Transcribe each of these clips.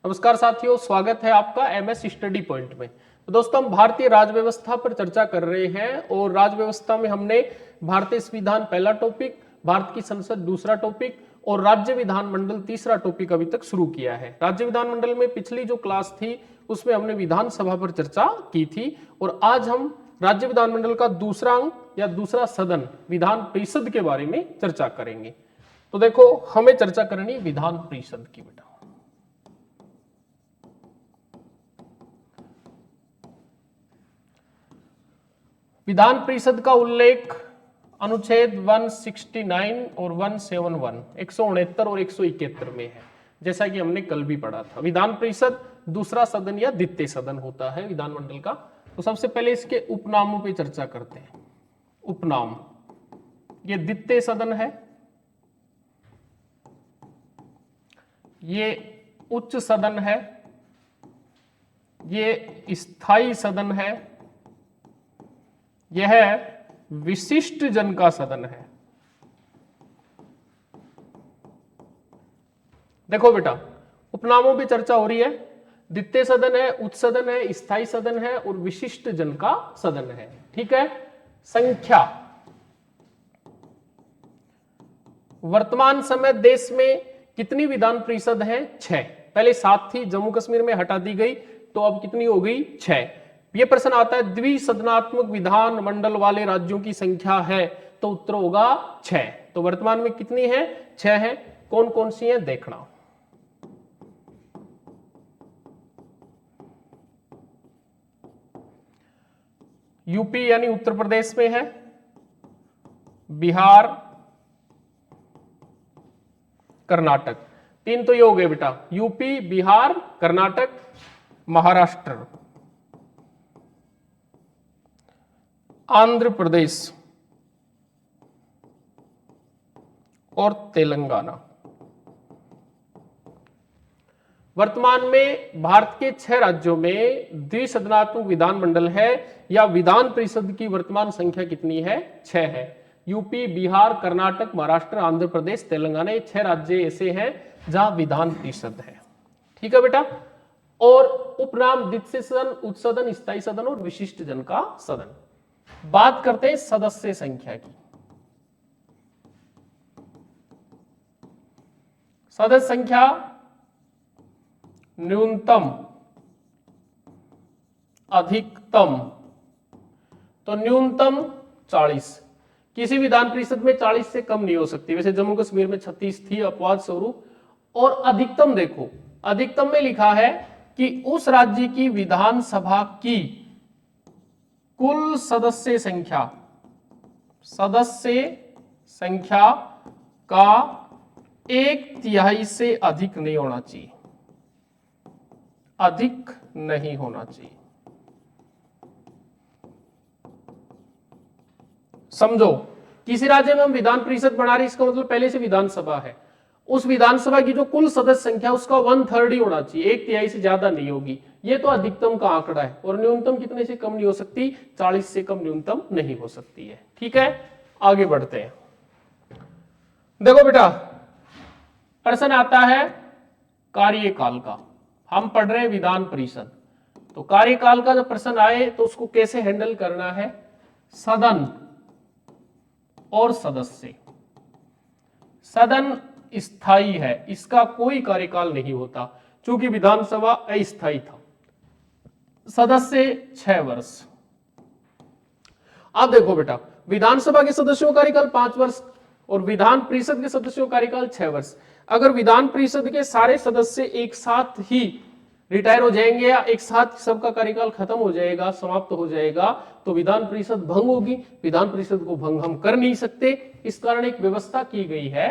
नमस्कार साथियों, स्वागत है आपका एमएस स्टडी पॉइंट में। तो दोस्तों, हम भारतीय राज्य व्यवस्था पर चर्चा कर रहे हैं और राज्य व्यवस्था में हमने भारतीय संविधान पहला टॉपिक, भारत की संसद दूसरा टॉपिक और राज्य विधानमंडल तीसरा टॉपिक अभी तक शुरू किया है। राज्य विधानमंडल में पिछली जो क्लास थी उसमें हमने विधानसभा पर चर्चा की थी और आज हम राज्य विधानमंडल का दूसरा अंग या दूसरा सदन विधान परिषद के बारे में चर्चा करेंगे। तो देखो, हमें चर्चा करनी विधान परिषद की। बेटा, विधान परिषद का उल्लेख अनुच्छेद 169 और 171, 169 और 171 में है, जैसा कि हमने कल भी पढ़ा था। विधान परिषद दूसरा सदन या द्वितीय सदन होता है विधानमंडल का। तो सबसे पहले इसके उपनामों पे चर्चा करते हैं। उपनाम, ये द्वितीय सदन है, ये उच्च सदन है, ये स्थायी सदन है, यह विशिष्ट जन का सदन है। देखो बेटा, उपनामों पे चर्चा हो रही है। द्वितीय सदन है, उच्च सदन है, स्थायी सदन है और विशिष्ट जन का सदन है। ठीक है। संख्या, वर्तमान समय देश में कितनी विधान परिषद है? 6। पहले 7 थी, जम्मू कश्मीर में हटा दी गई, तो अब कितनी हो गई? 6। ये प्रश्न आता है द्विसदनात्मक विधान मंडल वाले राज्यों की संख्या है, तो उत्तर होगा 6। तो वर्तमान में कितनी है? 6 है। कौन कौन सी है देखना। यूपी यानी उत्तर प्रदेश में है, बिहार, कर्नाटक। 3 तो ये हो गए बेटा, यूपी, बिहार, कर्नाटक, महाराष्ट्र, आंध्र प्रदेश और तेलंगाना। वर्तमान में भारत के 6 राज्यों में द्विसदनात्मक विधानमंडल है या विधान परिषद की वर्तमान संख्या कितनी है? 6 है। यूपी, बिहार, कर्नाटक, महाराष्ट्र, आंध्र प्रदेश, तेलंगाना, ये 6 राज्य ऐसे हैं जहां विधान परिषद है। ठीक है बेटा। और उपनाम द्वितीय सदन, उच्च सदन, स्थायी सदन और विशिष्ट जन का सदन। बात करते हैं सदस्य संख्या की। सदस्य संख्या न्यूनतम, अधिकतम। तो न्यूनतम 40, किसी विधान परिषद में 40 से कम नहीं हो सकती। वैसे जम्मू कश्मीर में 36 थी अपवाद स्वरूप। और अधिकतम देखो, अधिकतम में लिखा है कि उस राज्य की विधानसभा की कुल सदस्य संख्या, सदस्य संख्या का 1/3 से अधिक नहीं होना चाहिए, अधिक नहीं होना चाहिए। समझो, किसी राज्य में हम विधान परिषद बना रहे, इसका मतलब पहले से विधानसभा है। उस विधानसभा की जो कुल सदस्य संख्या उसका 1/3 ही होना चाहिए, 1/3 से ज्यादा नहीं होगी। ये तो अधिकतम का आंकड़ा है। और न्यूनतम कितने से कम नहीं हो सकती? 40 से कम न्यूनतम नहीं हो सकती है। ठीक है, आगे बढ़ते हैं। देखो बेटा, प्रश्न आता है कार्यकाल का। हम पढ़ रहे हैं विधान परिषद, तो कार्यकाल का जब प्रश्न आए तो उसको कैसे हैंडल करना है? सदन और सदस्य। सदन स्थायी है, इसका कोई कार्यकाल नहीं होता, चूंकि विधानसभा अस्थायी था। सदस्य 6 वर्ष। अब देखो बेटा, विधानसभा के सदस्यों का कार्यकाल 5 वर्ष और विधान परिषद के सदस्यों का कार्यकाल 6 वर्ष। अगर विधान परिषद के सारे सदस्य एक साथ ही रिटायर हो जाएंगे या एक साथ सबका कार्यकाल खत्म हो जाएगा, समाप्त हो जाएगा, तो विधान परिषद भंग होगी। विधान परिषद को भंग हम कर नहीं सकते। इस कारण एक व्यवस्था की गई है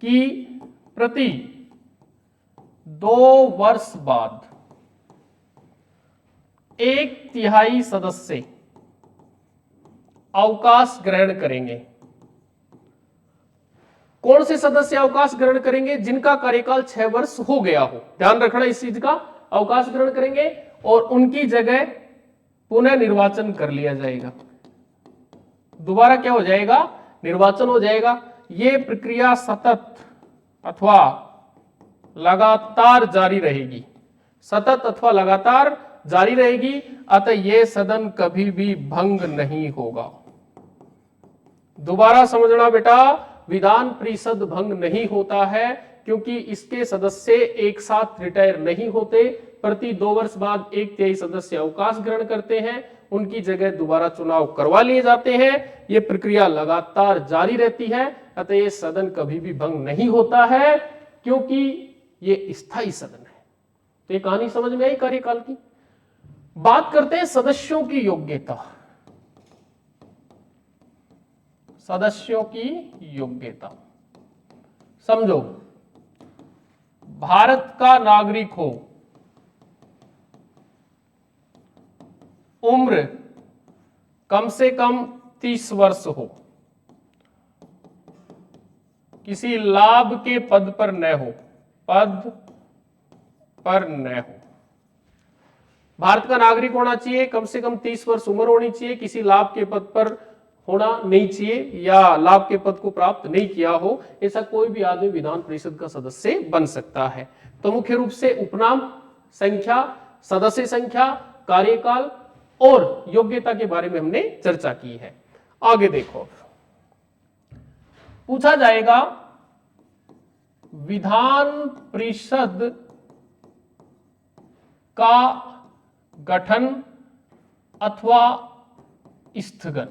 कि प्रति 2 वर्ष बाद 1/3 सदस्य अवकाश ग्रहण करेंगे। कौन से सदस्य अवकाश ग्रहण करेंगे? जिनका कार्यकाल 6 वर्ष हो गया हो। ध्यान रखना इस चीज का। अवकाश ग्रहण करेंगे और उनकी जगह पुनः निर्वाचन कर लिया जाएगा। दोबारा क्या हो जाएगा? निर्वाचन हो जाएगा। ये प्रक्रिया सतत अथवा लगातार जारी रहेगी। सतत अथवा लगातार जारी रहेगी, अतः यह सदन कभी भी भंग नहीं होगा। दोबारा समझना बेटा, विधान परिषद भंग नहीं होता है क्योंकि इसके सदस्य एक साथ रिटायर नहीं होते। प्रति 2 वर्ष बाद 1/3 सदस्य अवकाश ग्रहण करते हैं, उनकी जगह दोबारा चुनाव करवा लिए जाते हैं। यह प्रक्रिया लगातार जारी रहती है, अतः यह सदन कभी भी भंग नहीं होता है क्योंकि यह स्थायी सदन है। तो ये कहानी समझ में आई कार्यकाल की। बात करते हैं सदस्यों की योग्यता। सदस्यों की योग्यता समझो, भारत का नागरिक हो, उम्र कम से कम 30 वर्ष हो, किसी लाभ के पद पर न हो, पद पर न हो। भारत का नागरिक होना चाहिए, कम से कम 30 वर्ष उम्र होनी चाहिए, किसी लाभ के पद पर होना नहीं चाहिए या लाभ के पद को प्राप्त नहीं किया हो, ऐसा कोई भी आदमी विधान परिषद का सदस्य बन सकता है। तो मुख्य रूप से उपनाम संख्या, सदस्य संख्या, कार्यकाल और योग्यता के बारे में हमने चर्चा की है। आगे देखो, पूछा जाएगा विधान परिषद का गठन अथवा स्थगन।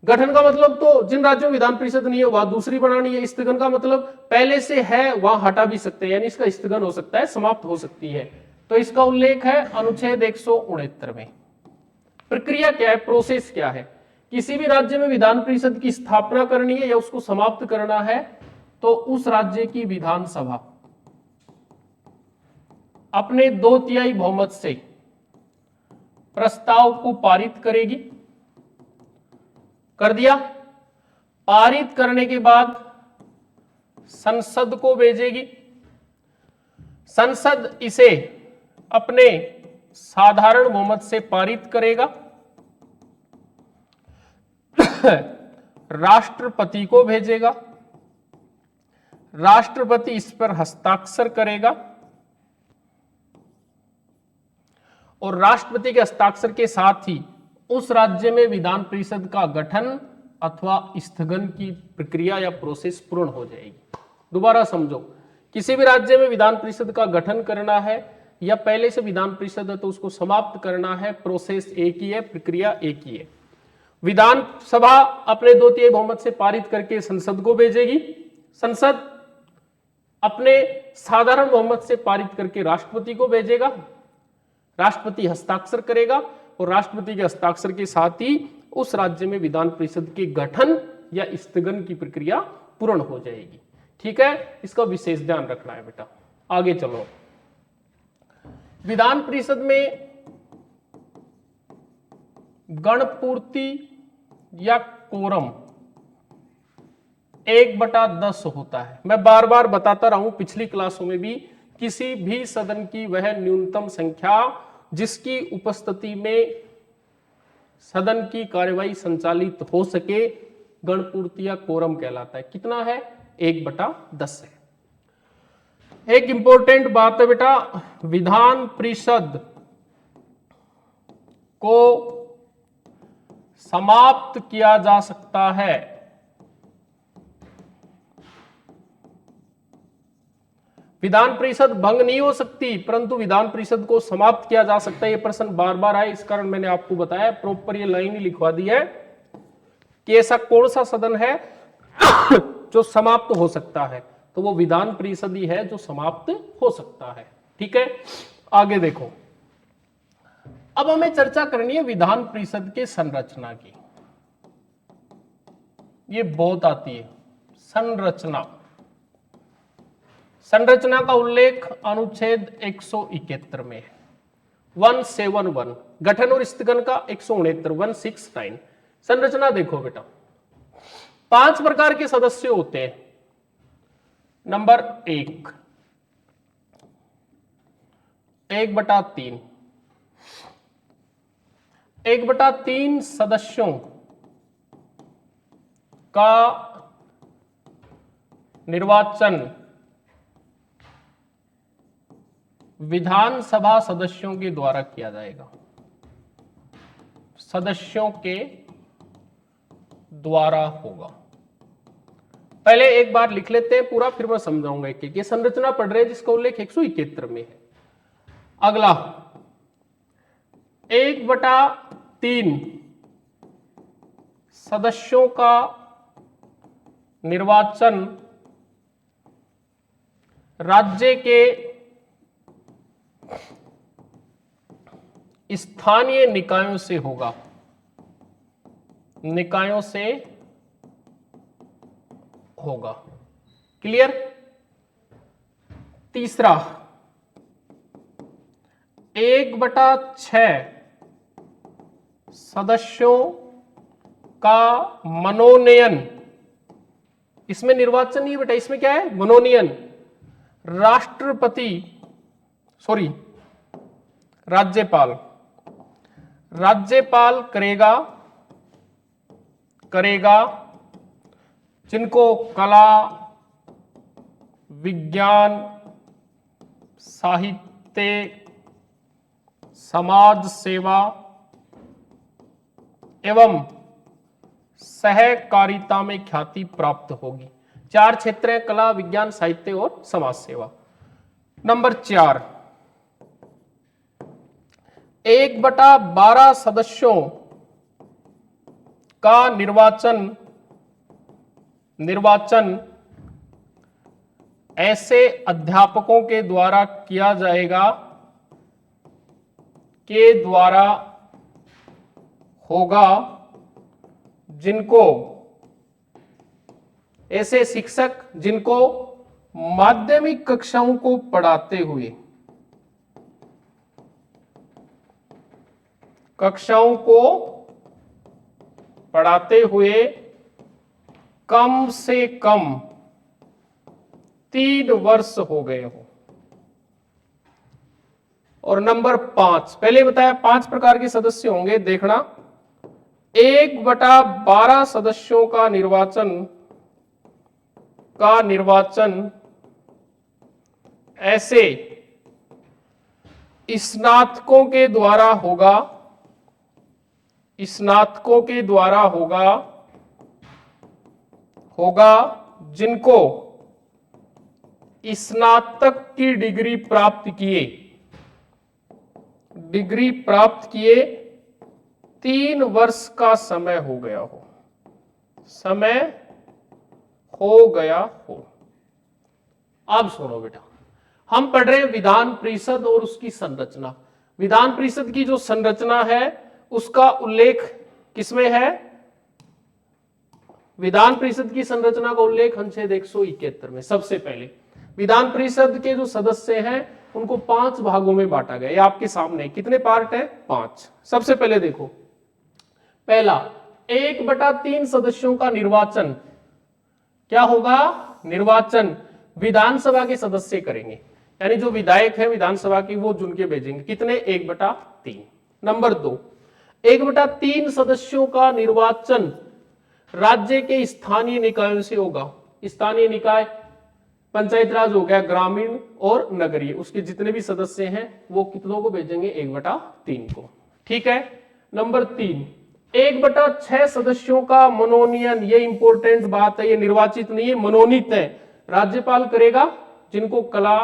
गठन का मतलब तो जिन राज्यों में विधान परिषद नहीं है वहां दूसरी बनानी है। स्थगन का मतलब पहले से है वहां हटा भी सकते हैं, यानी इसका स्थगन हो सकता है, समाप्त हो सकती है। तो इसका उल्लेख है अनुच्छेद 169 में। प्रक्रिया क्या है, प्रोसेस क्या है? किसी भी राज्य में विधान परिषद की स्थापना करनी है या उसको समाप्त करना है तो उस राज्य की विधानसभा अपने 2/3 बहुमत से प्रस्ताव को पारित करेगी। कर दिया, पारित करने के बाद संसद को भेजेगी। संसद इसे अपने साधारण बहुमत से पारित करेगा, राष्ट्रपति को भेजेगा, राष्ट्रपति इस पर हस्ताक्षर करेगा और राष्ट्रपति के हस्ताक्षर के साथ ही उस राज्य में विधान परिषद का गठन अथवा स्थगन की प्रक्रिया या प्रोसेस पूर्ण हो जाएगी। दोबारा समझो, किसी भी राज्य में विधान परिषद का गठन करना है या पहले से विधान परिषद है तो उसको समाप्त करना है, प्रोसेस एक ही है, प्रक्रिया एक ही है। विधानसभा अपने 2/3 बहुमत से पारित करके संसद को भेजेगी, संसद अपने साधारण बहुमत से पारित करके राष्ट्रपति को भेजेगा, राष्ट्रपति हस्ताक्षर करेगा और राष्ट्रपति के हस्ताक्षर के साथ ही उस राज्य में विधान परिषद के गठन या स्थगन की प्रक्रिया पूर्ण हो जाएगी। ठीक है, इसका विशेष ध्यान रखना है बेटा। आगे चलो, विधान परिषद में गणपूर्ति या कोरम 1/10 होता है। मैं बार बार बताता रहा हूं पिछली क्लासों में भी, किसी भी सदन की वह न्यूनतम संख्या जिसकी उपस्थिति में सदन की कार्यवाही संचालित हो सके गणपूर्ति या कोरम कहलाता है। कितना है? 1/10 है। एक इंपॉर्टेंट बात है बेटा, विधान परिषद को समाप्त किया जा सकता है विधान परिषद भंग नहीं हो सकती, परंतु विधान परिषद को समाप्त किया जा सकता है। ये प्रश्न बार बार आए, इस कारण मैंने आपको बताया, प्रॉपर ये लाइन ही लिखवा दी है कि ऐसा कौन सा सदन है जो समाप्त हो सकता है, तो वो विधान परिषद ही है जो समाप्त हो सकता है। ठीक है, आगे देखो, अब हमें चर्चा करनी है विधान परिषद के संरचना की। ये बहुत आती है संरचना। संरचना का उल्लेख अनुच्छेद 171 में है, 171। गठन और स्थगन का 169, 169। संरचना देखो बेटा, 5 प्रकार के सदस्य होते हैं। नंबर 1, 1/3। 1/3 सदस्यों का निर्वाचन विधानसभा सदस्यों के द्वारा किया जाएगा, सदस्यों के द्वारा होगा। पहले एक बार लिख लेते हैं पूरा, फिर मैं समझाऊंगा एक एक। ये संरचना पढ़ रहे हैं जिसका उल्लेख 171 में है। अगला 1/3 सदस्यों का निर्वाचन राज्य के स्थानीय निकायों से होगा, निकायों से होगा। क्लियर। तीसरा 1/6 सदस्यों का मनोनयन, इसमें निर्वाचन नहीं बेटा, इसमें क्या है, मनोनयन राज्यपाल करेगा जिनको कला, विज्ञान, साहित्य, समाज सेवा एवं सहकारिता में ख्याति प्राप्त होगी। 4 क्षेत्र हैं, कला, विज्ञान, साहित्य और समाज सेवा। नंबर 4 1/12 सदस्यों का निर्वाचन ऐसे अध्यापकों के द्वारा किया जाएगा के द्वारा होगा जिनको, ऐसे शिक्षक जिनको माध्यमिक कक्षाओं को पढ़ाते हुए कम से कम 3 वर्ष हो गए हो। और नंबर 5 पहले बताया 5 प्रकार के सदस्य होंगे, देखना 1/12 सदस्यों का निर्वाचन ऐसे स्नातकों के द्वारा होगा जिनको स्नातक की डिग्री प्राप्त किए 3 वर्ष का समय हो गया हो। अब सुनो बेटा, हम पढ़ रहे हैं विधान परिषद और उसकी संरचना। विधान परिषद की जो संरचना है उसका उल्लेख किसमें है, विधान परिषद की संरचना का उल्लेख अनुच्छेद 171 में। सबसे पहले विधान परिषद के जो सदस्य हैं उनको 5 भागों में बांटा गया। ये आपके सामने कितने पार्ट है, 5। सबसे पहले देखो, पहला 1/3 सदस्यों का निर्वाचन क्या होगा, निर्वाचन विधानसभा के सदस्य करेंगे, यानी जो विधायक है विधानसभा की वो चुन के भेजेंगे। कितने, 1/3। नंबर 2 1/3 सदस्यों का निर्वाचन राज्य के स्थानीय निकायों से होगा। स्थानीय निकाय पंचायत राज हो गया, ग्रामीण और नगरीय, उसके जितने भी सदस्य हैं वो कितनों को भेजेंगे, 1/3 को। ठीक है। नंबर 3 1/6 सदस्यों का मनोनयन, ये इंपॉर्टेंट बात है, ये निर्वाचित नहीं है, मनोनीत है, राज्यपाल करेगा जिनको कला,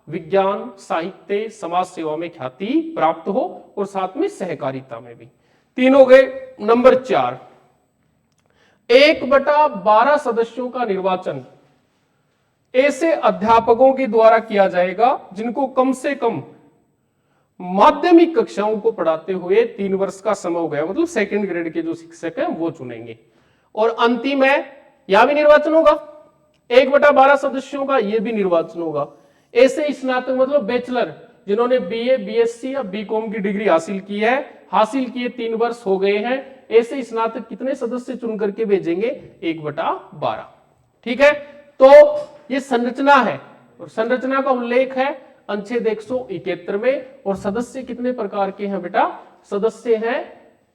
विज्ञान, साहित्य, समाज सेवा में ख्याति प्राप्त हो और साथ में सहकारिता में भी। 3 हो गए। नंबर 4 1/12 सदस्यों का निर्वाचन ऐसे अध्यापकों के द्वारा किया जाएगा जिनको कम से कम माध्यमिक कक्षाओं को पढ़ाते हुए 3 वर्ष का समय हो गया, मतलब 2nd ग्रेड के जो शिक्षक हैं वो चुनेंगे। और अंतिम है, यहां भी निर्वाचन होगा, 1/12 सदस्यों का ये भी निर्वाचन होगा। ऐसे स्नातक मतलब बैचलर जिन्होंने BA, BSc या BCom की डिग्री हासिल की है, हासिल किए 3 वर्ष हो गए हैं, ऐसे स्नातक कितने सदस्य चुन करके भेजेंगे, 1/12। ठीक है। तो ये संरचना है और संरचना का उल्लेख है अनुच्छेद 171 में। और सदस्य कितने प्रकार के हैं बेटा, सदस्य हैं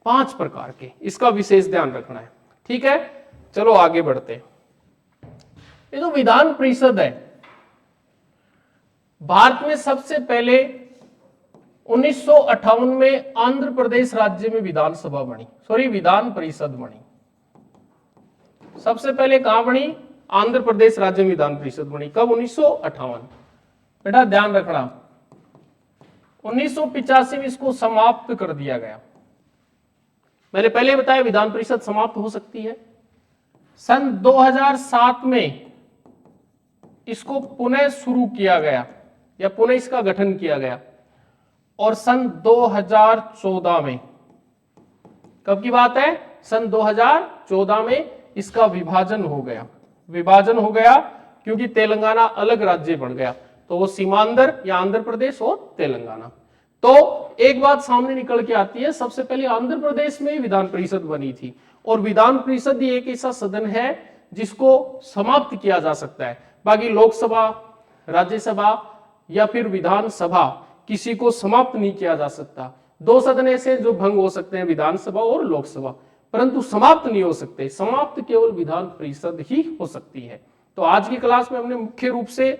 5 प्रकार के, इसका विशेष ध्यान रखना है। ठीक है, चलो आगे बढ़ते हैं। ये जो विधान परिषद है भारत में सबसे पहले 1958 में आंध्र प्रदेश राज्य में विधानसभा बनी, सॉरी विधान परिषद बनी। सबसे पहले कहां बनी? आंध्र प्रदेश राज्य में विधान परिषद बनी। कब? 1958। बेटा ध्यान रखना, 1985 में इसको समाप्त कर दिया गया। मैंने पहले बताया विधान परिषद समाप्त हो सकती है। सन 2007 में इसको पुनः शुरू किया गया या पुनः इसका गठन किया गया, और सन 2014 में, कब की बात है? सन 2014 में इसका विभाजन हो गया। विभाजन हो गया क्योंकि तेलंगाना अलग राज्य बन गया, तो वो सीमांध्र या आंध्र प्रदेश और तेलंगाना। तो एक बात सामने निकल के आती है, सबसे पहले आंध्र प्रदेश में विधान परिषद बनी थी, और विधान परिषद ही एक ऐसा सदन है जिसको समाप्त किया जा सकता है। बाकी लोकसभा, राज्यसभा या फिर विधानसभा, किसी को समाप्त नहीं किया जा सकता। दो सदन ऐसे जो भंग हो सकते हैं, विधानसभा और लोकसभा, परंतु समाप्त नहीं हो सकते। समाप्त केवल विधान परिषद ही हो सकती है। तो आज की क्लास में हमने मुख्य रूप से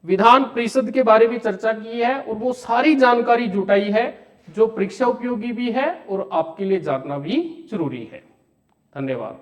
विधान परिषद के बारे में चर्चा की है, और वो सारी जानकारी जुटाई है जो परीक्षा उपयोगी भी है और आपके लिए जानना भी जरूरी है। धन्यवाद।